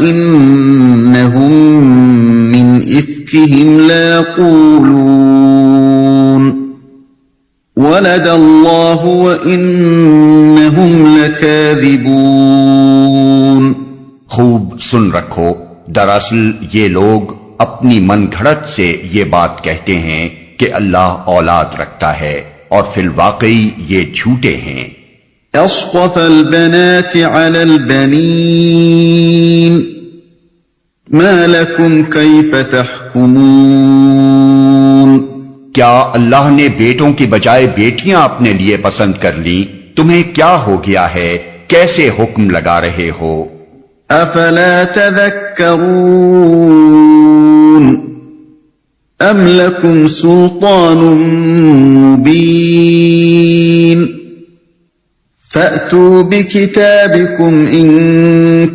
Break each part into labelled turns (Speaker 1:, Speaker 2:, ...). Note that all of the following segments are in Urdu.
Speaker 1: وإنهم من إفكهم ليقولون ولد الله وإنهم لكاذبون۔
Speaker 2: خوب سن رکھو، دراصل یہ لوگ اپنی من گھڑت سے یہ بات کہتے ہیں کہ اللہ اولاد رکھتا ہے، اور فی الواقعی یہ جھوٹے ہیں۔
Speaker 1: أصطفى البنات على البنين ما لكم كيف تحكمون۔
Speaker 2: کیا اللہ نے بیٹوں کی بجائے بیٹیاں اپنے لیے پسند کر لیں؟ تمہیں کیا ہو گیا ہے؟ کیسے حکم لگا رہے ہو؟
Speaker 1: افلا تذکرون ام لکم سلطان مبین فأتوا بکتابکم ان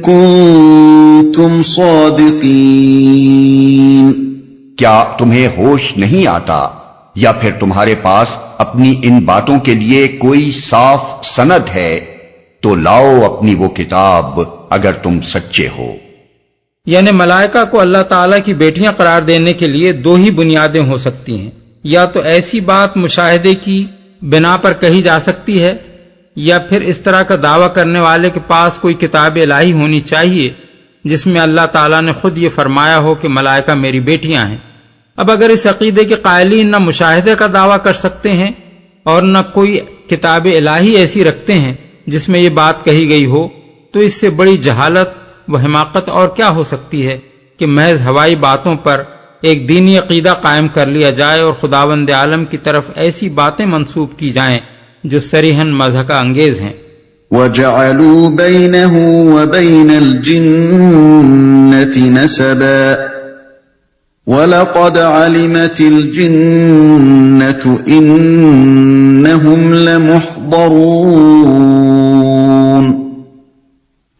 Speaker 1: کنتم صادقین۔
Speaker 2: کیا تمہیں ہوش نہیں آتا، یا پھر تمہارے پاس اپنی ان باتوں کے لیے کوئی صاف سند ہے؟ تو لاؤ اپنی وہ کتاب اگر تم سچے ہو۔
Speaker 3: یعنی ملائکہ کو اللہ تعالیٰ کی بیٹیاں قرار دینے کے لیے دو ہی بنیادیں ہو سکتی ہیں، یا تو ایسی بات مشاہدے کی بنا پر کہی جا سکتی ہے، یا پھر اس طرح کا دعویٰ کرنے والے کے پاس کوئی کتاب الہی ہونی چاہیے جس میں اللہ تعالیٰ نے خود یہ فرمایا ہو کہ ملائکہ میری بیٹیاں ہیں۔ اب اگر اس عقیدے کے قائلین نہ مشاہدے کا دعویٰ کر سکتے ہیں اور نہ کوئی کتاب الہی ایسی رکھتے ہیں جس میں یہ بات کہی گئی ہو، تو اس سے بڑی جہالت و حماقت اور کیا ہو سکتی ہے کہ محض ہوائی باتوں پر ایک دینی عقیدہ قائم کر لیا جائے اور خداوند عالم کی طرف ایسی باتیں منسوب کی جائیں جو صریحاً مضحکہ انگیز ہیں۔
Speaker 1: وَجَعَلُوا بَيْنَهُ وَبَيْنَ الْجِنَّةِ نَسَبًا وَلَقَدْ عَلِمَتِ الْجِنَّةُ إِنَّهُمْ لَمُحْضَرُونَ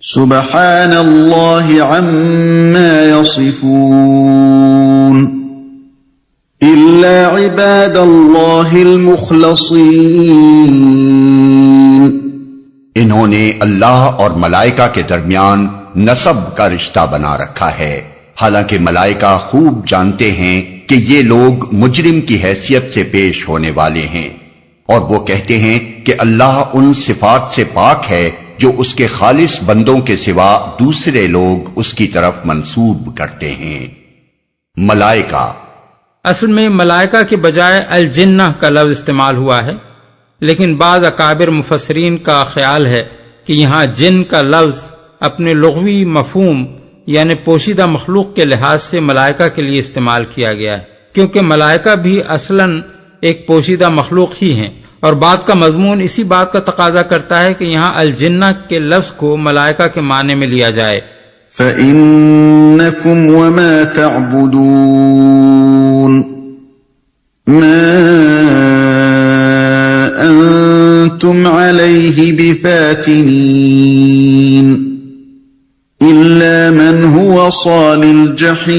Speaker 1: سُبْحَانَ اللَّهِ عَمَّا يَصِفُونَ إِلَّا عِبَادَ اللَّهِ الْمُخْلَصِينَ۔
Speaker 2: انہوں نے اللہ اور ملائکہ کے درمیان نسب کا رشتہ بنا رکھا ہے، حالانکہ ملائکہ خوب جانتے ہیں کہ یہ لوگ مجرم کی حیثیت سے پیش ہونے والے ہیں، اور وہ کہتے ہیں کہ اللہ ان صفات سے پاک ہے جو اس کے خالص بندوں کے سوا دوسرے لوگ اس کی طرف منسوب کرتے ہیں۔ ملائکہ
Speaker 3: اصل میں ملائکہ کے بجائے الجنہ کا لفظ استعمال ہوا ہے، لیکن بعض اکابر مفسرین کا خیال ہے کہ یہاں جن کا لفظ اپنے لغوی مفہوم یعنی پوشیدہ مخلوق کے لحاظ سے ملائکہ کے لیے استعمال کیا گیا ہے، کیونکہ ملائکہ بھی اصلاً ایک پوشیدہ مخلوق ہی ہیں، اور بات کا مضمون اسی بات کا تقاضا کرتا ہے کہ یہاں الجنہ کے لفظ کو ملائکہ کے معنی میں لیا جائے۔
Speaker 1: فَإِنَّكُمْ وَمَا تَعْبُدُونَ مَا أَنْتُمْ عَلَيْهِ بِفَاتِنِينَ إِلَّا مَنْ هُوَ صَالِ الْجَحِيمِ۔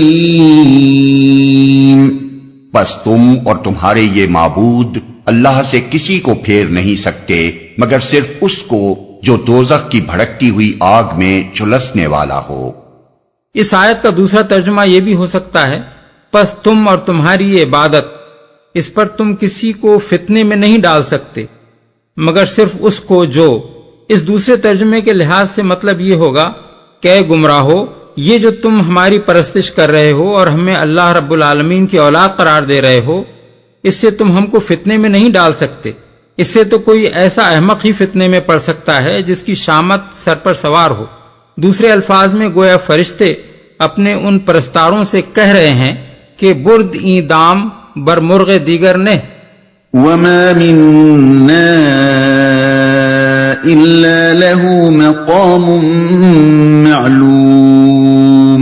Speaker 2: بس تم اور تمہارے یہ معبود اللہ سے کسی کو پھیر نہیں سکتے مگر صرف اس کو جو دوزخ کی بھڑکتی ہوئی آگ میں جھلسنے والا ہو۔
Speaker 3: اس آیت کا دوسرا ترجمہ یہ بھی ہو سکتا ہے، پس تم اور تمہاری یہ عبادت، اس پر تم کسی کو فتنے میں نہیں ڈال سکتے مگر صرف اس کو جو۔ اس دوسرے ترجمے کے لحاظ سے مطلب یہ ہوگا کہ اے گمراہو، یہ جو تم ہماری پرستش کر رہے ہو اور ہمیں اللہ رب العالمین کی اولاد قرار دے رہے ہو، اس سے تم ہم کو فتنے میں نہیں ڈال سکتے۔ اس سے تو کوئی ایسا احمق ہی فتنے میں پڑ سکتا ہے جس کی شامت سر پر سوار ہو۔ دوسرے الفاظ میں گویا فرشتے اپنے ان پرستاروں سے کہہ رہے ہیں کہ برد این دام بر مرغ دیگر نے
Speaker 1: وَمَا مِنَّا إِلَّا لَهُ مَقَامٌ مَعْلُومٌ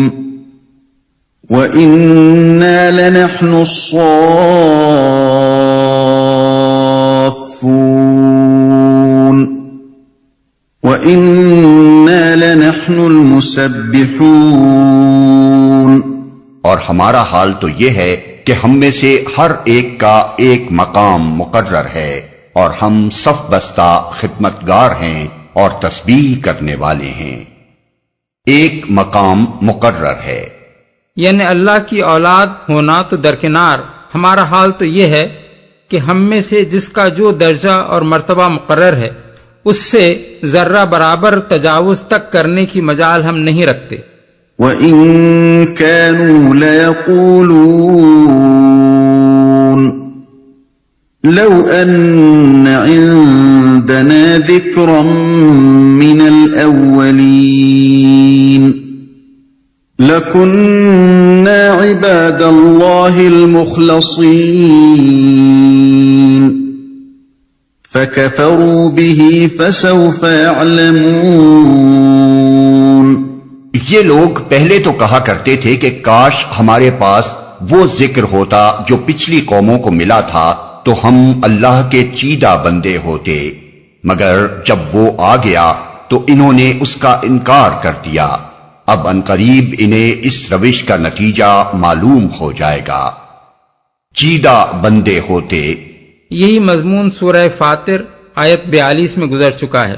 Speaker 1: وَإِنَّا لَنَحْنُ الصَّافُّونَ وَإِنَّا لَنَحْنُ الْمُسَبِّحُونَ۔
Speaker 2: اور ہمارا حال تو یہ ہے کہ ہم میں سے ہر ایک کا ایک مقام مقرر ہے، اور ہم صف بستہ خدمتگار ہیں اور تسبیح کرنے والے ہیں۔ ایک مقام مقرر ہے،
Speaker 3: یعنی اللہ کی اولاد ہونا تو درکنار، ہمارا حال تو یہ ہے کہ ہم میں سے جس کا جو درجہ اور مرتبہ مقرر ہے اس سے ذرہ برابر تجاوز تک کرنے کی مجال ہم نہیں رکھتے۔
Speaker 1: وَإِن كَانُوا لَيَقُولُونَ لَوْ أَنَّ عِندَنَا ذِكْرًا مِّنَ الْأَوَّلِينَ لَكُنَّا عِبَادَ اللَّهِ الْمُخْلَصِينَ فَكَفَرُوا بِهِ فَسَوْفَ يَعْلَمُونَ۔
Speaker 2: یہ لوگ پہلے تو کہا کرتے تھے کہ کاش ہمارے پاس وہ ذکر ہوتا جو پچھلی قوموں کو ملا تھا تو ہم اللہ کے چیدہ بندے ہوتے، مگر جب وہ آ گیا تو انہوں نے اس کا انکار کر دیا۔ اب عنقریب انہیں اس روش کا نتیجہ معلوم ہو جائے گا۔ چیدہ بندے ہوتے،
Speaker 3: یہی مضمون سورہ فاطر آیت 42 میں گزر چکا ہے۔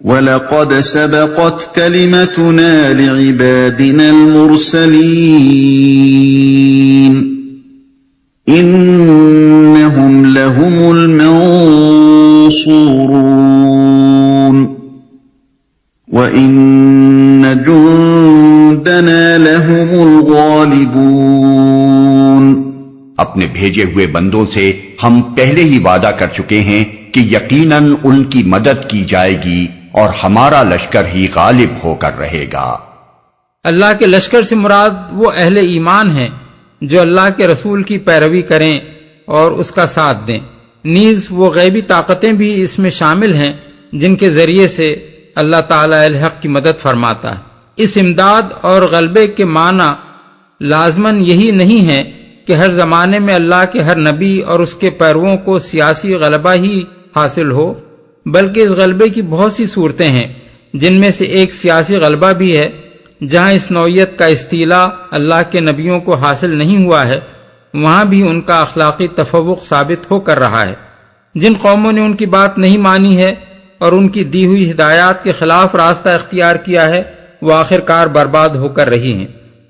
Speaker 1: وَلَقَدْ سَبَقَتْ كَلِمَتُنَا لِعِبَادِنَا الْمُرْسَلِينَ إِنَّهُمْ لَهُمُ الْمَنصُورُونَ وَإِنَّ جُندَنَا لَهُمُ الْغَالِبُونَ۔
Speaker 2: اپنے بھیجے ہوئے بندوں سے ہم پہلے ہی وعدہ کر چکے ہیں کہ یقیناً ان کی مدد کی جائے گی اور ہمارا لشکر ہی غالب ہو کر رہے گا۔
Speaker 3: اللہ کے لشکر سے مراد وہ اہل ایمان ہیں جو اللہ کے رسول کی پیروی کریں اور اس کا ساتھ دیں، نیز وہ غیبی طاقتیں بھی اس میں شامل ہیں جن کے ذریعے سے اللہ تعالی الحق کی مدد فرماتا ہے۔ اس امداد اور غلبے کے معنی لازماً یہی نہیں ہے کہ ہر زمانے میں اللہ کے ہر نبی اور اس کے پیرووں کو سیاسی غلبہ ہی حاصل ہو، بلکہ اس غلبے کی بہت سی صورتیں ہیں، جن میں سے ایک سیاسی غلبہ بھی ہے جہاں اس نوعیت کا استیلاء اللہ کے نبیوں کو حاصل نہیں ہوا ہے، وہاں بھی ان کا اخلاقی تفوق ثابت ہو کر رہا ہے۔ جن قوموں نے ان کی بات نہیں مانی ہے اور ان کی دی ہوئی ہدایات کے خلاف راستہ اختیار کیا ہے، وہ آخر کار برباد ہو کر رہی ہیں۔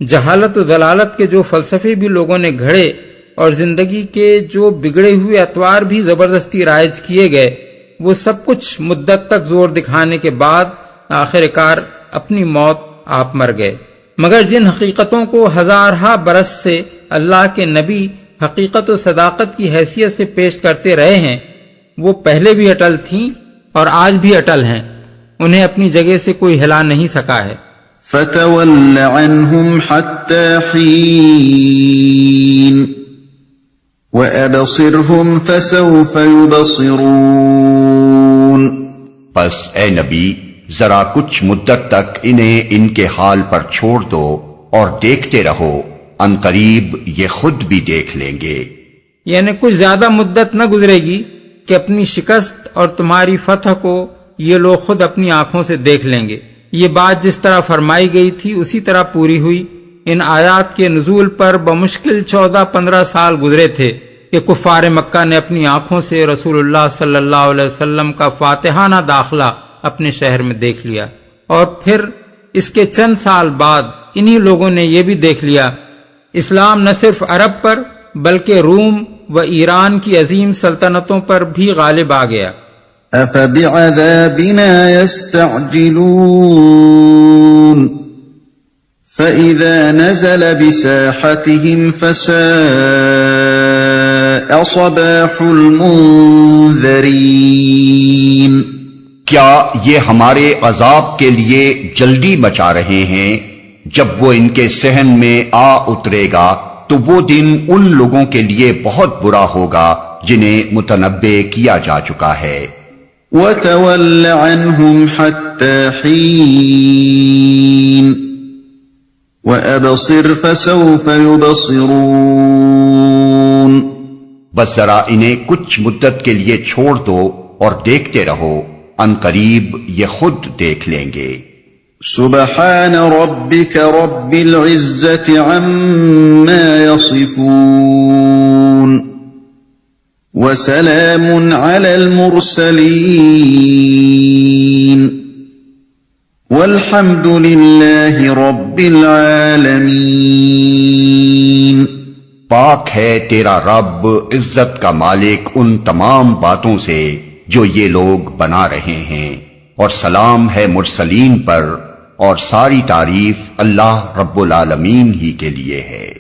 Speaker 3: جہالت و ضلالت کے جو فلسفے بھی لوگوں نے گھڑے اور زندگی کے جو بگڑے ہوئے اطوار بھی زبردستی رائج کیے گئے، وہ سب کچھ مدت تک زور دکھانے کے بعد آخر کار اپنی موت آپ مر گئے۔ مگر جن حقیقتوں کو ہزارہا برس سے اللہ کے نبی حقیقت و صداقت کی حیثیت سے پیش کرتے رہے ہیں، وہ پہلے بھی اٹل تھیں اور آج بھی اٹل ہیں، انہیں اپنی جگہ سے کوئی ہلا نہیں سکا ہے۔
Speaker 1: فَتَوَلَّ عَنْهُمْ حَتَّى حِينٍ وَأَبْصِرْهُمْ فَسَوْفَ يُبْصِرُونَ۔
Speaker 2: پس اے نبی ذرا کچھ مدت تک انہیں ان کے حال پر چھوڑ دو اور دیکھتے رہو، عنقریب یہ خود بھی دیکھ لیں گے۔
Speaker 3: یعنی کچھ زیادہ مدت نہ گزرے گی کہ اپنی شکست اور تمہاری فتح کو یہ لوگ خود اپنی آنکھوں سے دیکھ لیں گے۔ یہ بات جس طرح فرمائی گئی تھی اسی طرح پوری ہوئی۔ ان آیات کے نزول پر بمشکل 14-15 سال گزرے تھے کہ کفار مکہ نے اپنی آنکھوں سے رسول اللہ صلی اللہ علیہ وسلم کا فاتحانہ داخلہ اپنے شہر میں دیکھ لیا، اور پھر اس کے چند سال بعد انہی لوگوں نے یہ بھی دیکھ لیا اسلام نہ صرف عرب پر بلکہ روم و ایران کی عظیم سلطنتوں پر بھی غالب آ گیا۔
Speaker 1: أَفَبِعَذَابِنَا يَسْتَعْجِلُونَ فَإِذَا نَزَلَ بِسَاحَتِهِمْ فَسَاءَ صَبَاحُ الْمُنذَرِينَ۔
Speaker 2: کیا یہ ہمارے عذاب کے لیے جلدی مچا رہے ہیں؟ جب وہ ان کے صحن میں آ اترے گا تو وہ دن ان لوگوں کے لیے بہت برا ہوگا جنہیں متنبع کیا جا چکا ہے۔
Speaker 1: وَتَوَلَّ عَنْهُمْ حَتَّى حِينٍ وَأَبْصِرْ فَسَوْفَ يُبْصِرُونَ۔
Speaker 2: بس ذرا انہیں کچھ مدت کے لیے چھوڑ دو اور دیکھتے رہو، عنقریب یہ خود دیکھ لیں گے۔
Speaker 1: سبحان ربك رب العزة عما يصفون وسلام على المرسلين والحمد لله رب العالمين۔
Speaker 2: پاک ہے تیرا رب عزت کا مالک ان تمام باتوں سے جو یہ لوگ بنا رہے ہیں، اور سلام ہے مرسلین پر، اور ساری تعریف اللہ رب العالمین ہی کے لیے ہے۔